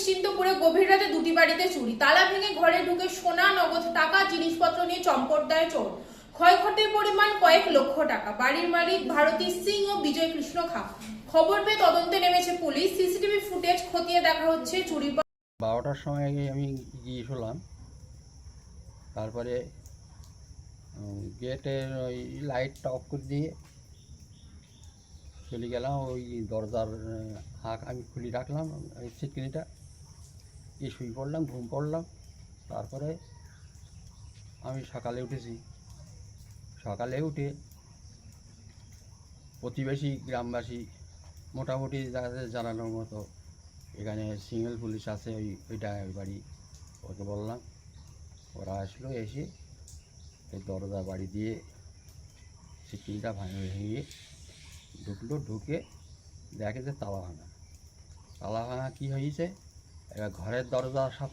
নিশ্চিন্তপুরে গভীর রাতে দুটি বাড়িতে চুরি, তালা ভেঙে ঘরে ঢুকে সোনা, নগদ টাকা, জিনিসপত্র নিয়ে চম্পট দেয় চোর। ক্ষয়ক্ষতির পরিমাণ কয়েক লক্ষ টাকা। বাড়ির মালিক ভারতী সিং ও বিজয় কৃষ্ণ খা। খবর পেয়ে তদন্তে নেমেছে পুলিশ। সিসিটিভি ফুটেজ খতিয়ে দেখা হচ্ছে চুরির 12টার সময় আমি গিয়ে শুনলাম। তারপরে গেটের ওই লাইটটা অফ করে দিয়ে চলে গেলাম। ওই দরজার হাঁক আমি খুলে রাখলাম, ওই ছিটকিনিটা গিয়ে শুয়ে পড়লাম, ঘুম পড়লাম। তারপরে আমি সকালে উঠেছি। সকালে উঠে প্রতিবেশী গ্রামবাসী মোটামুটি যাদের জানানোর মতো এখানে সিঙ্গেল পুলিশ আছে, ওইটা ওই বাড়ি, ওকে বললাম। ওরা আসলো, এসে এই দরজা বাড়ি দিয়ে ছিটকিনিটা ভেঙে ঢুকলো। ঢুকে দেখে যে তালা ভাঙা। তালা ভাঙা কী হয়েছে, এবার ঘরের দরজা সব